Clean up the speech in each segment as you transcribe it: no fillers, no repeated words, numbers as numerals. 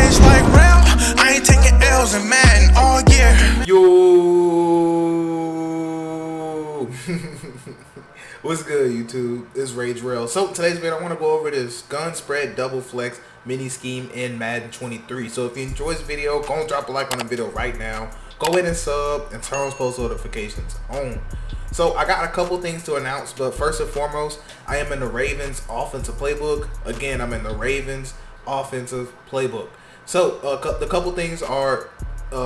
rage like real. I ain't taking L's in Madden all year. Yo. What's good, YouTube? It's Rage Rail. So today's video, I want to go over this gun spread double flex mini scheme in Madden 23. So if you enjoy this video, go and drop a like on the video right now. Go ahead and sub and turn on post notifications on. So I got a couple things to announce, but first and foremost, I am in the Ravens offensive playbook. Again, I'm in the Ravens offensive playbook. So the couple things are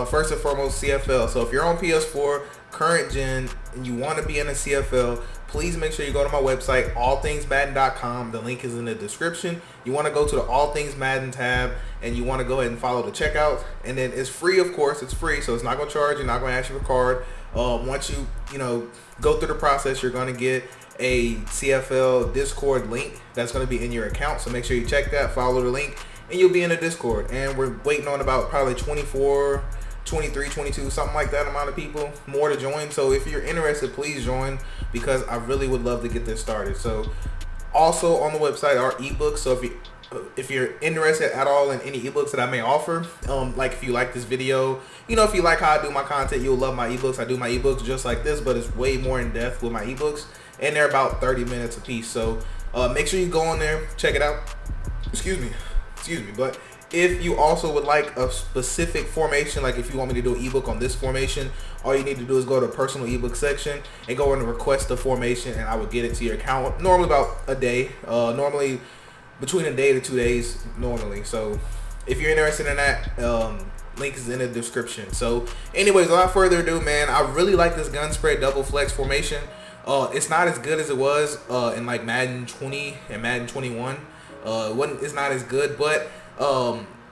first and foremost CFL. So if you're on PS4 current gen and you want to be in a CFL, please make sure you go to my website, allthingsmadden.com. The link is in the description. You want to go to the All Things Madden tab and you want to go ahead and follow the checkout. And then it's free, of course. It's free, so it's not going to charge you, not going to ask you for a card. Once you go through the process, you're going to get a CFL Discord link that's going to be in your account. So make sure you check that, follow the link, and you'll be in the Discord. And we're waiting on about probably 24, 23, 22, something like that amount of people more to join. So if you're interested, please join, because I really would love to get this started. So also on the website are ebooks. So if you're interested at all in any ebooks that I may offer, like if you like this video, if you like how I do my content, you'll love my ebooks. I do my ebooks just like this, but it's way more in depth with my ebooks, and they're about 30 minutes a piece. So make sure you go on there, check it out. Excuse me, but if you also would like a specific formation, like if you want me to do an ebook on this formation, all you need to do is go to the personal ebook section and go and request the formation, and I will get it to your account. Normally about a day, normally between a day to 2 days normally. So if you're interested in that, link is in the description. So anyways, without further ado, man, I really like this gun spread double flex formation. It's not as good as it was in like Madden 20 and Madden 21. It's not as good, but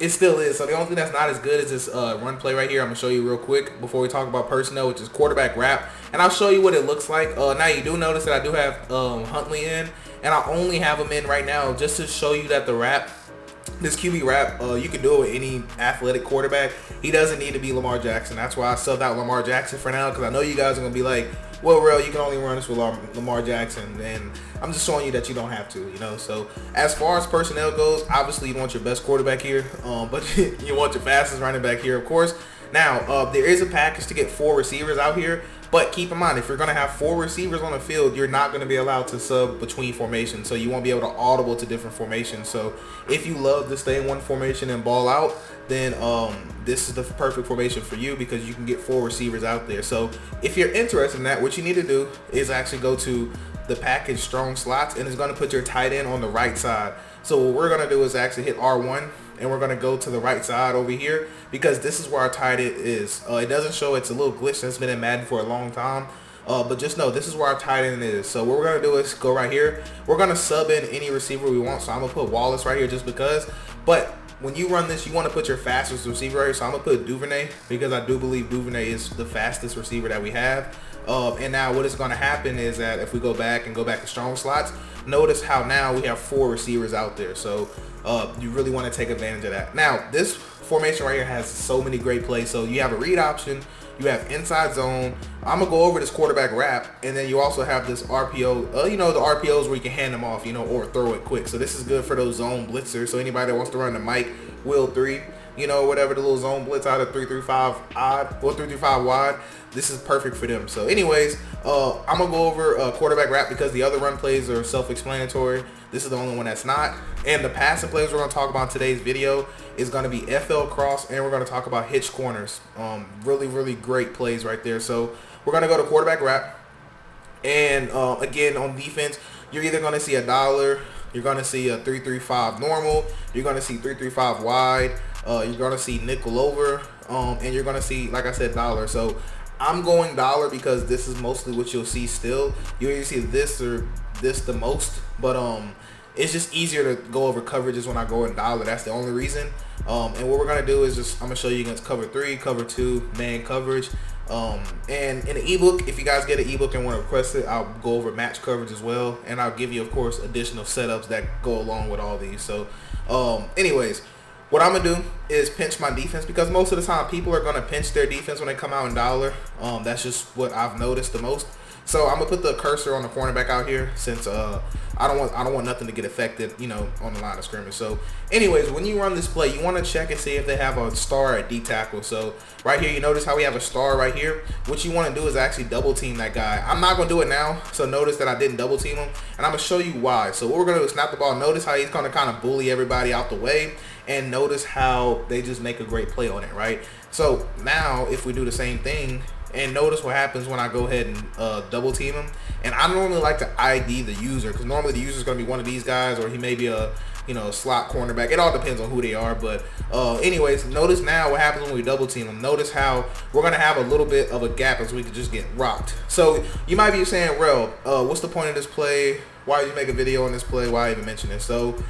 it still is. So the only thing that's not as good is this run play right here. I'm gonna show you real quick before we talk about personnel, which is quarterback wrap, and I'll show you what it looks like. Now you do notice that I do have Huntley in, and I only have him in right now just to show you that the wrap, this QB wrap, you can do it with any athletic quarterback. He doesn't need to be Lamar Jackson. That's why I subbed out Lamar Jackson for now, because I know you guys are gonna be like, well, Real, you can only run this with Lamar Jackson, and I'm just showing you that you don't have to, So as far as personnel goes, obviously you want your best quarterback here, but you want your fastest running back here, of course. Now, there is a package to get 4 receivers out here, but keep in mind, if you're going to have 4 receivers on the field, you're not going to be allowed to sub between formations, so you won't be able to audible to different formations. So if you love to stay in one formation and ball out, then this is the perfect formation for you, because you can get 4 receivers out there. So if you're interested in that, what you need to do is actually go to the package strong slots, and it's going to put your tight end on the right side. So what we're going to do is actually hit R1, and we're going to go to the right side over here, because this is where our tight end is. It doesn't show, it's a little glitch that's been in Madden for a long time, but just know this is where our tight end is. So what we're going to do is go right here. We're going to sub in any receiver we want. So I'm going to put Wallace right here just because, but when you run this, you want to put your fastest receiver right here. So I'm going to put Duvernay, because I do believe Duvernay is the fastest receiver that we have. And now what is going to happen is that if we go back to strong slots, notice how now we have 4 receivers out there. So you really want to take advantage of that. Now this formation right here has so many great plays. So you have a read option, you have inside zone. I'm gonna go over this quarterback wrap, and then you also have this RPO. The RPOs where you can hand them off, or throw it quick. So this is good for those zone blitzers. So anybody that wants to run the Mike Will 3, whatever, the little zone blitz out of 3-3-5 odd or 3-3-5 wide, this is perfect for them. So anyways, I'm gonna go over quarterback wrap, because the other run plays are self-explanatory. This is the only one that's not. And the passing plays we're gonna talk about in today's video is gonna be FL cross, and we're gonna talk about hitch corners. Really great plays right there. So we're gonna go to quarterback wrap, and again, on defense, you're either gonna see a dollar, you're gonna see a 3-3-5 normal, you're gonna see 3-3-5 wide, you're gonna see nickel over, and you're gonna see, like I said, dollar. So I'm going dollar because this is mostly what you'll see still. You either see this or this the most, but it's just easier to go over coverages when I go in dollar. That's the only reason. And what we're gonna do is I'm gonna show you against cover 3, cover 2, man coverage. And in the ebook, if you guys get an ebook and want to request it, I'll go over match coverage as well, and I'll give you, of course, additional setups that go along with all these. So anyways, what I'm gonna do is pinch my defense, because most of the time people are gonna pinch their defense when they come out in dollar. That's just what I've noticed the most. So I'm gonna put the cursor on the cornerback out here since I don't want nothing to get affected, you know, on the line of scrimmage. So anyways, when you run this play, you want to check and see if they have a star at D tackle. So right here, you notice how we have a star right here. What you want to do is actually double team that guy. I'm not gonna do it now, so notice that I didn't double team him, and I'm gonna show you why. So what we're gonna do is snap the ball. Notice how he's gonna kind of bully everybody out the way, and notice how they just make a great play on it, right? So now if we do the same thing, and notice what happens when I go ahead and double team him. And I normally like to ID the user, because normally the user is going to be one of these guys, or he may be a, you know, slot cornerback. It all depends on who they are. But anyways, notice now what happens when we double team them. Notice how we're going to have a little bit of a gap as we could just get rocked. So you might be saying, Rel, what's the point of this play? Why did you make a video on this play? Why even mention it? So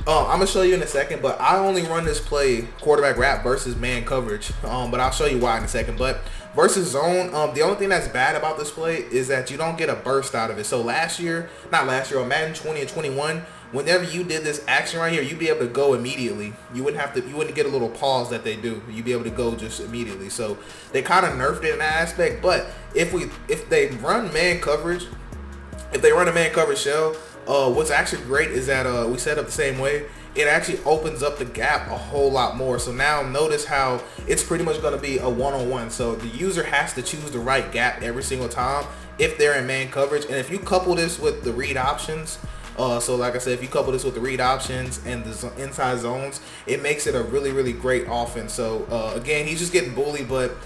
I'm gonna show you in a second, but I only run this play quarterback wrap versus man coverage. But I'll show you why in a second. But versus zone, the only thing that's bad about this play is that you don't get a burst out of it. So on Madden 20 and 21, whenever you did this action right here, you'd be able to go immediately. You wouldn't get a little pause that they do. You'd be able to go just immediately. So they kind of nerfed it in that aspect. But if they run man coverage, if they run a man coverage shell, what's actually great is that we set up the same way. It actually opens up the gap a whole lot more. So now notice how it's pretty much going to be a one-on-one. So the user has to choose the right gap every single time if they're in man coverage. And if you couple this with the read options, so like I said, if you couple this with the read options and the inside zones, it makes it a really, really great offense. So again, he's just getting bullied, but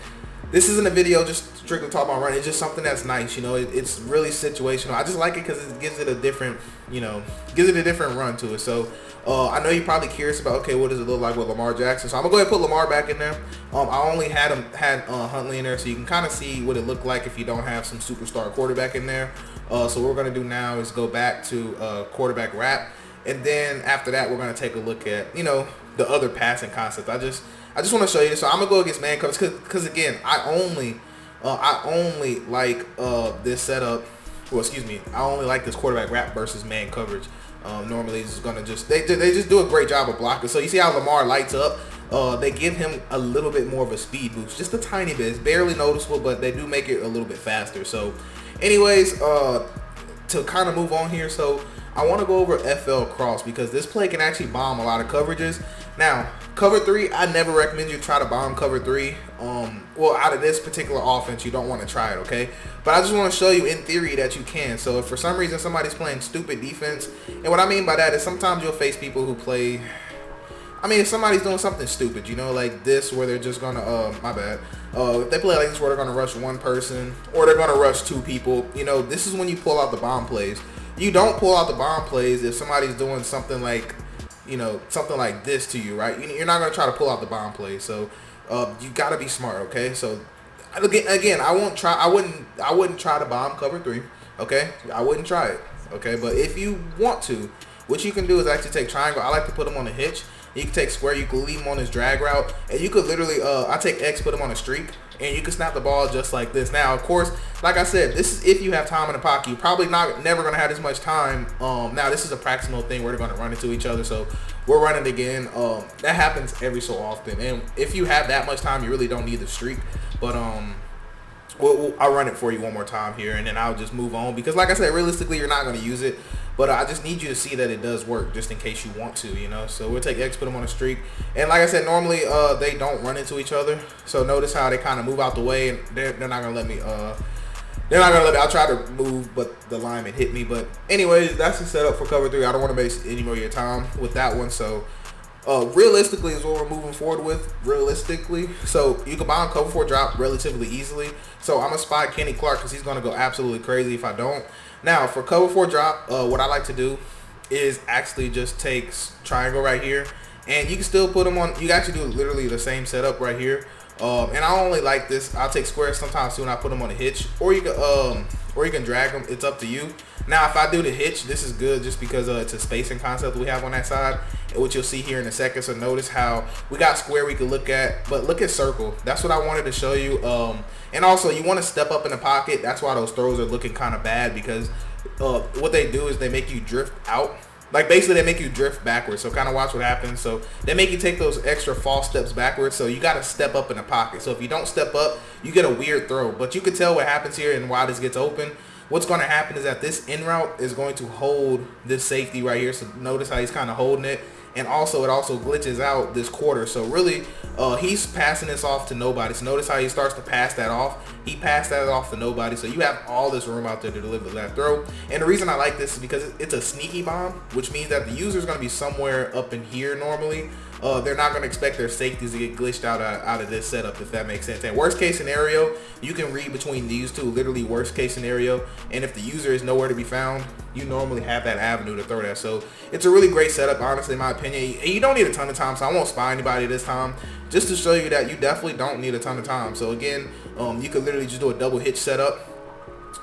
this isn't a video just strictly talking about running. It's just something that's nice, you know. It's really situational. I just like it because it gives it a different, you know, run to it. So I know you're probably curious about, okay, what does it look like with Lamar Jackson? So I'm gonna go ahead and put Lamar back in there. I only had Huntley in there, so you can kind of see what it looked like if you don't have some superstar quarterback in there. So what we're gonna do now is go back to quarterback wrap, and then after that we're gonna take a look at, you know, the other passing concepts. I just want to show you this. So I'm gonna go against man coverage because again, I only like this setup. Well, excuse me, I only like this quarterback wrap versus man coverage. Normally it's gonna they just do a great job of blocking. So you see how Lamar lights up. They give him a little bit more of a speed boost, just a tiny bit. It's barely noticeable, but they do make it a little bit faster. So anyways, to kind of move on here, so I want to go over FL cross because this play can actually bomb a lot of coverages. Now, cover 3, I never recommend you try to bomb cover 3. Well, out of this particular offense, you don't want to try it, okay? But I just want to show you in theory that you can. So if for some reason somebody's playing stupid defense, and what I mean by that is sometimes you'll face people who play, I mean, if somebody's doing something stupid, you know, like this, where they're just gonna, if they play like this where they're gonna rush one person, or they're gonna rush 2 people, you know, this is when you pull out the bomb plays. You don't pull out the bomb plays if somebody's doing something like, you know, something like this to you, right? You're not gonna try to pull out the bomb plays. So you gotta be smart, okay? So again, I wouldn't try to bomb cover 3, okay? I wouldn't try it, okay? But if you want to, what you can do is actually take triangle. I like to put him on a hitch. You can take square, you can leave him on his drag route, and you could literally, I take X, put him on a streak, and you can snap the ball just like this. Now, of course, like I said, this is if you have time in the pocket. You're probably never going to have this much time. Now, this is a practice mode thing where they're going to run into each other, so we're running again. That happens every so often, and if you have that much time, you really don't need the streak, but I'll run it for you one more time here, and then I'll just move on, because like I said, realistically, you're not going to use it, but I just need you to see that it does work, just in case you want to, you know. So we'll take X, put them on a streak, and like I said, normally they don't run into each other. So notice how they kind of move out the way, and they're not going to let me. I'll try to move, but the lineman hit me. But anyways, that's the setup for cover 3. I don't want to waste any more of your time with that one. So realistically is what we're moving forward with. Realistically, so you can bomb cover 4 drop relatively easily. So I'm gonna spy Kenny Clark because he's gonna go absolutely crazy if I don't. Now for cover 4 drop, what I like to do is actually just take triangle right here, and you can still put them on. You can actually do literally the same setup right here. And I only like this. I'll take squares sometimes too, and I put them on a hitch, or you can drag them. It's up to you. Now, if I do the hitch, this is good just because it's a spacing concept we have on that side, which you'll see here in a second. So notice how we got square we can look at, but look at circle. That's what I wanted to show you. And also, you want to step up in the pocket. That's why those throws are looking kind of bad, because what they do is they make you drift out. Like basically they make you drift backwards. So kind of watch what happens. So they make you take those extra false steps backwards. So you got to step up in the pocket. So if you don't step up, you get a weird throw. But you can tell what happens here and why this gets open. What's going to happen is that this in route is going to hold this safety right here. So notice how he's kind of holding it. And also it also glitches out this quarter. So really he's passing this off to nobody. So notice how he starts to pass that off. He passed that off to nobody. So you have all this room out there to deliver that throw. And the reason I like this is because it's a sneaky bomb, which means that the user is going to be somewhere up in here normally. They're not going to expect their safeties to get glitched out of this setup, if that makes sense. And worst case scenario, you can read between these two, literally worst case scenario. And if the user is nowhere to be found, you normally have that avenue to throw that. So it's a really great setup, honestly, in my opinion. And you don't need a ton of time, so I won't spy anybody this time, just to show you that you definitely don't need a ton of time. So again, you could literally just do a double hitch setup.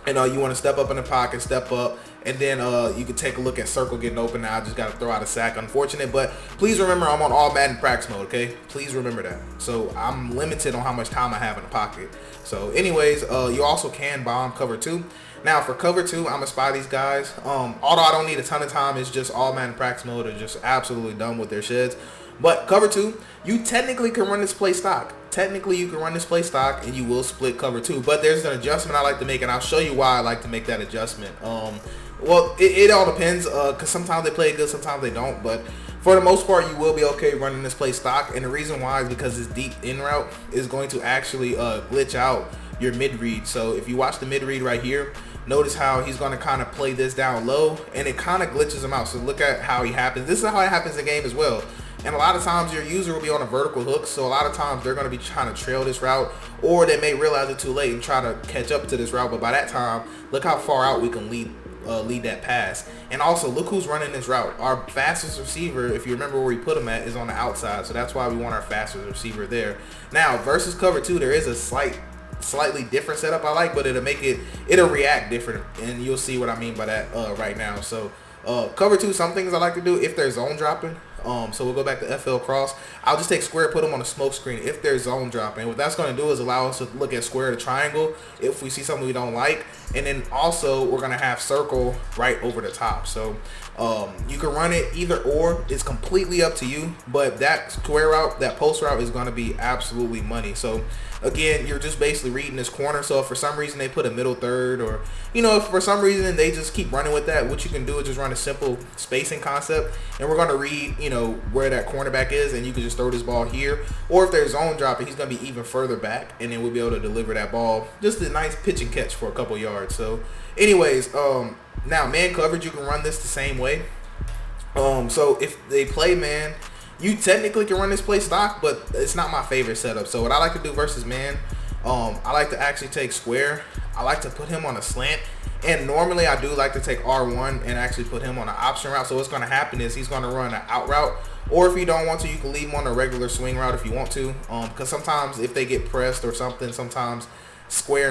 And you want to step up in the pocket, step up, and then you can take a look at circle getting open. Now I just got to throw out a sack. Unfortunate, but please remember I'm on all Madden practice mode, okay? Please remember that. So I'm limited on how much time I have in the pocket. So anyways, you also can bomb cover 2. Now for cover 2, I'm going to spy these guys. Although I don't need a ton of time, it's just all Madden practice mode are just absolutely done with their sheds. But cover 2, you technically can run this play stock. Technically, you can run this play stock and you will split cover 2. But there's an adjustment I like to make, and I'll show you why I like to make that adjustment. Well, it all depends, because sometimes they play good, sometimes they don't. But for the most part, you will be okay running this play stock. And the reason why is because this deep in route is going to actually glitch out your mid read. So if you watch the mid read right here, notice how he's going to kind of play this down low, and it kind of glitches him out. So look at how he happens. This is how it happens in game as well. And a lot of times your user will be on a vertical hook, so a lot of times they're going to be trying to trail this route, or they may realize it too late and try to catch up to this route. But by that time, look how far out we can lead that pass. And also, look who's running this route. Our fastest receiver, if you remember where we put him at, is on the outside. So that's why we want our fastest receiver there. Now, versus cover 2, there is a slightly different setup I like, but it'll react different, and you'll see what I mean by that right now. So cover 2, some things I like to do if they're zone dropping. So we'll go back to FL cross. I'll just take square, put them on a smoke screen if there's zone dropping. What that's going to do is allow us to look at square to triangle if we see something we don't like. And then also we're going to have circle right over the top. So you can run it either or. It's completely up to you. But that square route, that post route is going to be absolutely money. So again, you're just basically reading this corner. So if for some reason they put a middle third, or if for some reason they just keep running with that, what you can do is just run a simple spacing concept, and we're going to read where that cornerback is, and you can just throw this ball here. Or if there's zone dropping, he's going to be even further back, and then we'll be able to deliver that ball, just a nice pitch and catch for a couple yards. So anyways, now man coverage, you can run this the same way. So if they play man, you technically can run this play stock, but it's not my favorite setup. So what I like to do versus man, I like to actually take square. I like to put him on a slant, and normally I do like to take R1 and actually put him on an option route. So what's going to happen is he's going to run an out route, or if you don't want to, you can leave him on a regular swing route if you want to, because sometimes if they get pressed or something, sometimes square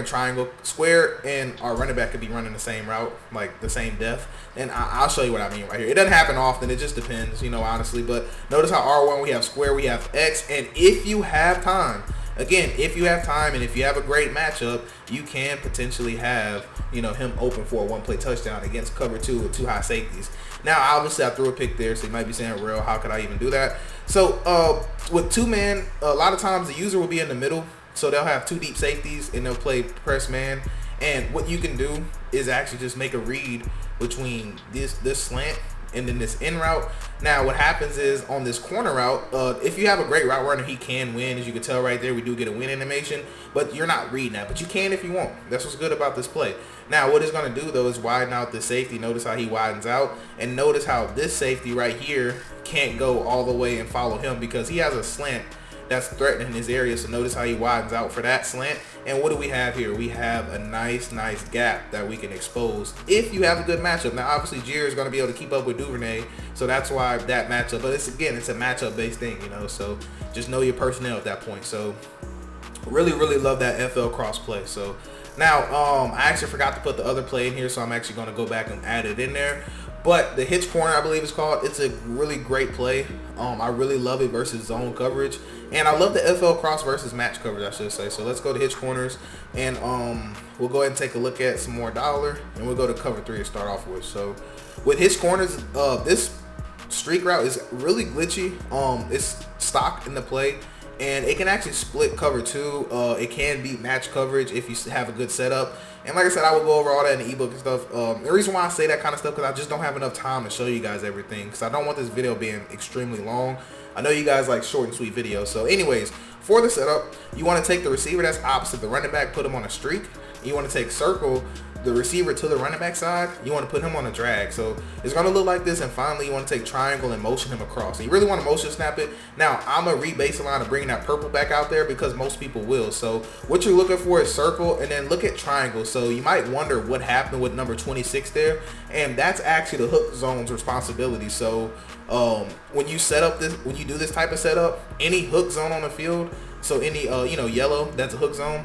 and our running back could be running the same route, like the same depth. And I'll show you what I mean right here. It doesn't happen often, it just depends, honestly. But notice how R1, we have square, we have X, and if you have time, again, if you have time and if you have a great matchup, you can potentially have him open for a one-play touchdown against cover 2 with 2 high safeties. Now obviously I threw a pick there, so you might be saying, real, how could I even do that? So with 2-man, a lot of times the user will be in the middle. So they'll have 2 deep safeties and they'll play press man. And what you can do is actually just make a read between this slant and then this in route. Now what happens is on this corner route, if you have a great route runner, he can win. As you can tell right there, we do get a win animation, but you're not reading that, but you can if you want. That's what's good about this play. Now what it's going to do though is widen out the safety. Notice how he widens out, and notice how this safety right here can't go all the way and follow him because he has a slant that's threatening his area. So notice how he widens out for that slant. And what do we have here? We have a nice gap that we can expose if you have a good matchup. Now obviously Jair is going to be able to keep up with Duvernay, so that's why that matchup, but it's a matchup based thing, so just know your personnel at that point. So really love that FL cross play. So now I actually forgot to put the other play in here, so I'm actually going to go back and add it in there. But the hitch corner, I believe it's called, it's a really great play. I really love it versus zone coverage. And I love the FL cross versus match coverage, I should say. So let's go to hitch corners, and we'll go ahead and take a look at some more dollar, and we'll go to cover 3 to start off with. So with hitch corners, this streak route is really glitchy. It's stock in the play, and it can actually split cover 2. It can beat match coverage if you have a good setup. And like I said, I will go over all that in the ebook and stuff. The reason why I say that kind of stuff, because I just don't have enough time to show you guys everything, because I don't want this video being extremely long. I know you guys like short and sweet videos. So anyways, for the setup, you want to take the receiver that's opposite the running back, put him on a streak. You want to take circle the receiver to the running back side. You want to put him on a drag. So it's going to look like this. And finally, you want to take triangle and motion him across. And you really want to motion snap it. Now, I'm going to re-baseline and bring that purple back out there because most people will. So what you're looking for is circle, and then look at triangle. So you might wonder what happened with number 26 there. And that's actually the hook zone's responsibility. So when you set up this, when you do this type of setup, any hook zone on the field, so any yellow, that's a hook zone,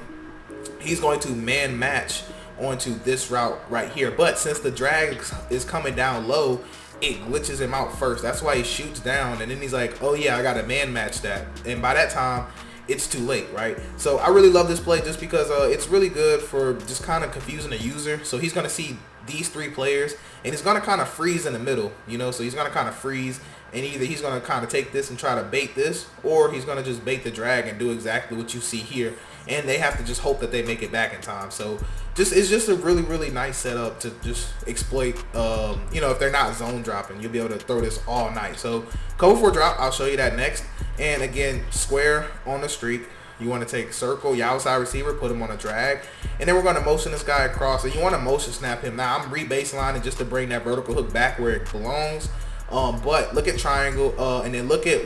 he's going to man match onto this route right here. But since the drag is coming down low, it glitches him out first. That's why he shoots down, and then he's like, oh yeah, I gotta man match that, and by that time it's too late, right? So I really love this play just because it's really good for just kind of confusing the user. So he's gonna see these 3 players, and he's gonna kind of freeze in the middle, so he's gonna kind of freeze, and either he's gonna kind of take this and try to bait this, or he's gonna just bait the drag and do exactly what you see here, and they have to just hope that they make it back in time. So it's just a really, really nice setup to just exploit, if they're not zone dropping, you'll be able to throw this all night. So cover 4 drop, I'll show you that next. And again, square on the streak. You want to take circle, your outside receiver, put him on a drag, and then we're going to motion this guy across, and you want to motion snap him. Now I'm re-baselining just to bring that vertical hook back where it belongs. But look at triangle, and then look at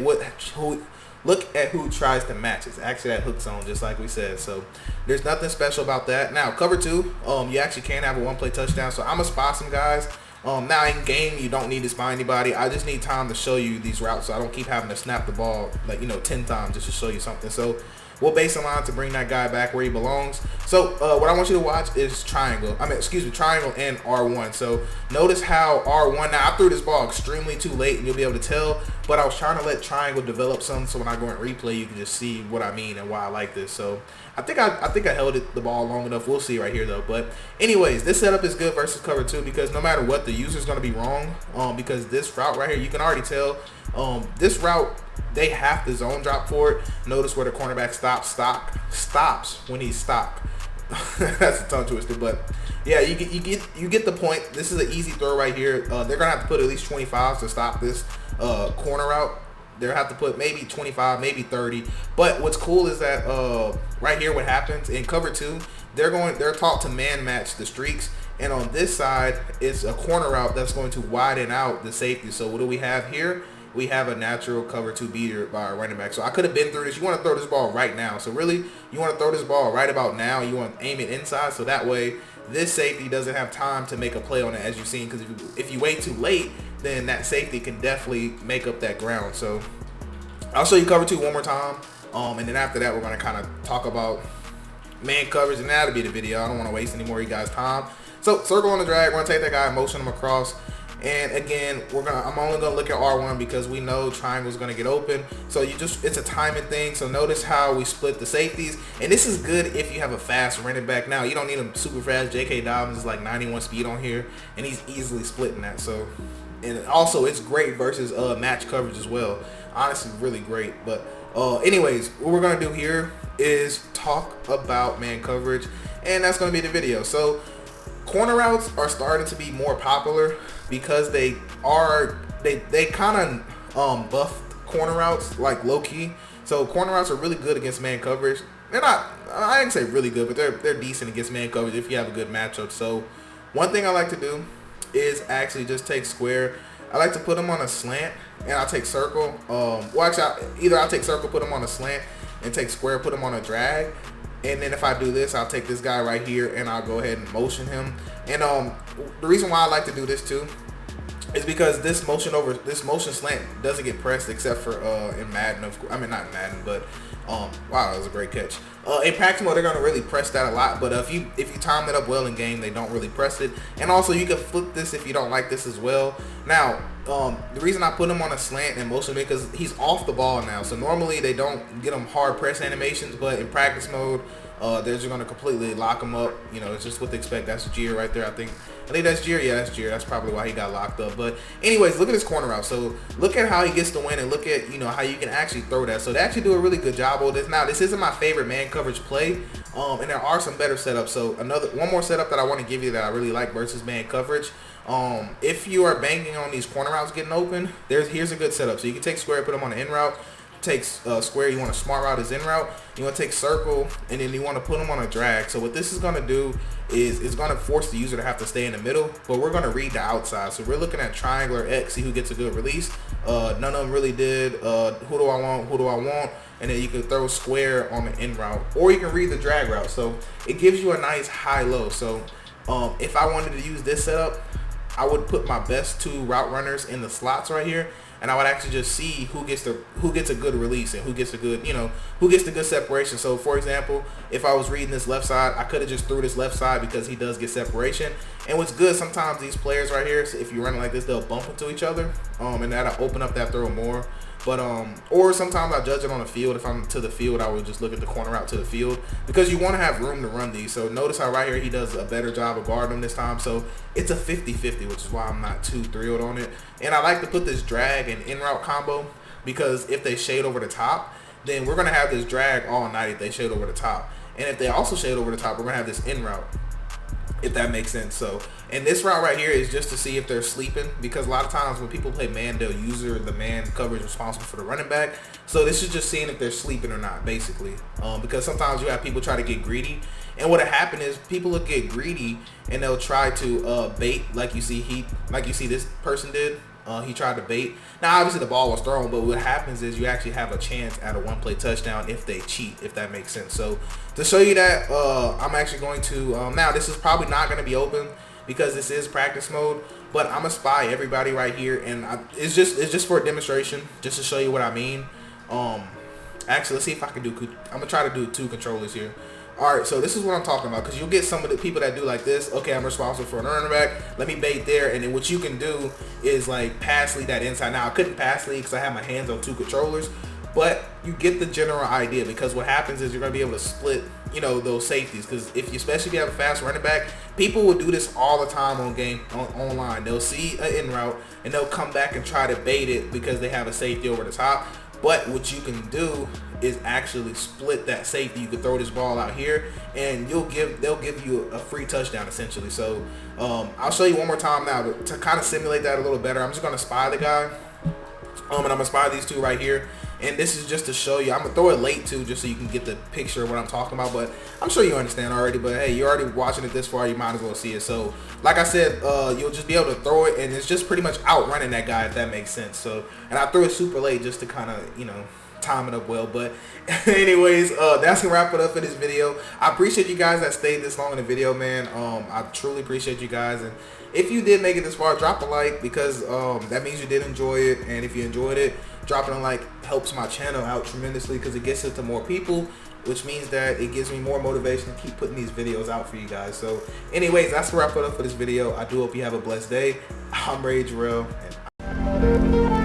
who tries to match. It's actually that hook zone, just like we said. So there's nothing special about that. Now cover 2, you actually can have a 1-play touchdown. So I'm gonna spot some guys. Now in game, you don't need to spy anybody. I just need time to show you these routes, so I don't keep having to snap the ball 10 times just to show you something. So we'll base a line to bring that guy back where he belongs. So what I want you to watch is triangle. Triangle and R1. So notice how R1, now I threw this ball extremely too late, and you'll be able to tell, but I was trying to let triangle develop some, so when I go and replay, you can just see what I mean and why I like this. So I think I held the ball long enough. We'll see right here though. But anyways, this setup is good versus cover 2 because no matter what, the user's going to be wrong, because this route right here, you can already tell this route, they have to zone drop for it. Notice where the cornerback stops when he's stopped. That's a tongue twister, but yeah, you get the point. This is an easy throw right here. They're gonna have to put at least 25 to stop this corner route. They'll have to put maybe 25, maybe 30. But what's cool is that right here, what happens in cover 2, they're taught to man match the streaks, and on this side is a corner route that's going to widen out the safety. So what do we have here? We have a natural cover 2 beater by our running back. So I could have been through this. You want to throw this ball right now. So really, you want to throw this ball right about now. You want to aim it inside, so that way this safety doesn't have time to make a play on it, as you've seen. Because if you wait too late, then that safety can definitely make up that ground. So I'll show you cover 2 one more time. And then after that, we're going to kind of talk about man coverage, and that'll be the video. I don't want to waste any more of you guys' time. So circle on the drag. We're going to take that guy, motion him across. And again, I'm only gonna look at R1 because we know triangle's gonna get open. So it's a timing thing. So notice how we split the safeties, and this is good if you have a fast running back. Now you don't need him super fast. J.K. Dobbins is like 91 speed on here, and he's easily splitting that. So, and also it's great versus match coverage as well. Honestly, really great. But anyways, what we're gonna do here is talk about man coverage, and that's gonna be the video. So corner routes are starting to be more popular because they kind of buffed corner routes like low key. So corner routes are really good against man coverage. They're not, I didn't say really good, but they're decent against man coverage if you have a good matchup. So one thing I like to do is actually just take square. I like to put them on a slant, and I'll take circle. Either I'll take circle, put them on a slant, and take square, put them on a drag. And then if I do this, I'll take this guy right here, and I'll go ahead and motion him. And the reason why I like to do this too is because this motion slant doesn't get pressed except for in Madden. I mean, not in Madden, but wow, that was a great catch. In practice mode, they're gonna really press that a lot, but if you time it up well in game, they don't really press it. And also, you can flip this if you don't like this as well. Now, the reason I put him on a slant and motion because he's off the ball now. So normally they don't get him hard press animations, but in practice mode, they're just gonna completely lock him up. You know, it's just what they expect. That's Jeer right there. I think that's Jeer. Yeah, that's Jeer. That's probably why he got locked up. But anyways, look at his corner route. So look at how he gets the win, and look at how you can actually throw that. So they actually do a really good job with this. Now, this isn't my favorite man coverage play, and there are some better setups. So one more setup that I want to give you that I really like versus man coverage. If you are banking on these corner routes getting open, here's a good setup. So you can take square, put them on an in route. Take square, you want a smart route as in route. You want to take circle, and then you want to put them on a drag. So what this is going to do is it's going to force the user to have to stay in the middle, but we're going to read the outside. So we're looking at triangle or X, see who gets a good release. None of them really did. Who do I want? Who do I want? And then you can throw square on the in route, or you can read the drag route. So it gives you a nice high-low. So if I wanted to use this setup, I would put my best 2 route runners in the slots right here, and I would actually just see who gets a good release and who gets a good, who gets the good separation. So for example, if I was reading this left side, I could have just threw this left side because he does get separation. And what's good, sometimes these players right here, so if you run it like this, they'll bump into each other, and that'll open up that throw more. But or sometimes I judge it on the field. If I'm to the field, I would just look at the corner out to the field because you want to have room to run these. So notice how right here he does a better job of guarding them this time. So it's a 50-50, which is why I'm not too thrilled on it. And I like to put this drag and in route combo because if they shade over the top, then we're gonna have this drag all night if they shade over the top. And if they also shade over the top, we're gonna have this in route, if that makes sense. So, and this route right here is just to see if they're sleeping, because a lot of times when people play man, they'll use the man coverage responsible for the running back. So this is just seeing if they're sleeping or not, basically, because sometimes you have people try to get greedy, and what'll happen is people will get greedy and they'll try to bait, like you see this person did. He tried to bait. Now, obviously, the ball was thrown, but what happens is you actually have a chance at a one-play touchdown if they cheat, if that makes sense. So, to show you that, I'm actually going to, now, this is probably not going to be open because this is practice mode, but I'm going to spy everybody right here, and it's just for a demonstration, just to show you what I mean. Actually, let's see if I can do, I'm going to try to do 2 controllers here. Alright, so this is what I'm talking about, because you'll get some of the people that do like this. Okay, I'm responsible for an running back. Let me bait there, and then what you can do is like pass lead that inside. Now, I couldn't pass lead because I have my hands on 2 controllers, but you get the general idea, because what happens is you're going to be able to split, those safeties, because especially if you have a fast running back, people will do this all the time online. They'll see an in route, and they'll come back and try to bait it because they have a safety over the top. But what you can do is actually split that safety. You can throw this ball out here, and they'll give you a free touchdown essentially. So I'll show you one more time now to kind of simulate that a little better. I'm just gonna spy the guy, and I'm gonna spy these 2 right here. And this is just to show you. I'm gonna throw it late too, just so you can get the picture of what I'm talking about. But I'm sure you understand already. But hey, you're already watching it this far, you might as well see it. So like I said, you'll just be able to throw it, and it's just pretty much outrunning that guy, if that makes sense. So, and I threw it super late just to kind of time it up well. But anyways, that's gonna wrap it up for this video. I appreciate you guys that stayed this long in the video, man. I truly appreciate you guys, and if you did make it this far, drop a like, because that means you did enjoy it. And if you enjoyed it, dropping a like helps my channel out tremendously, because it gets it to more people, which means that it gives me more motivation to keep putting these videos out for you guys. So anyways, that's the wrap it up for this video. I do hope you have a blessed day. I'm Ray Jarrell, and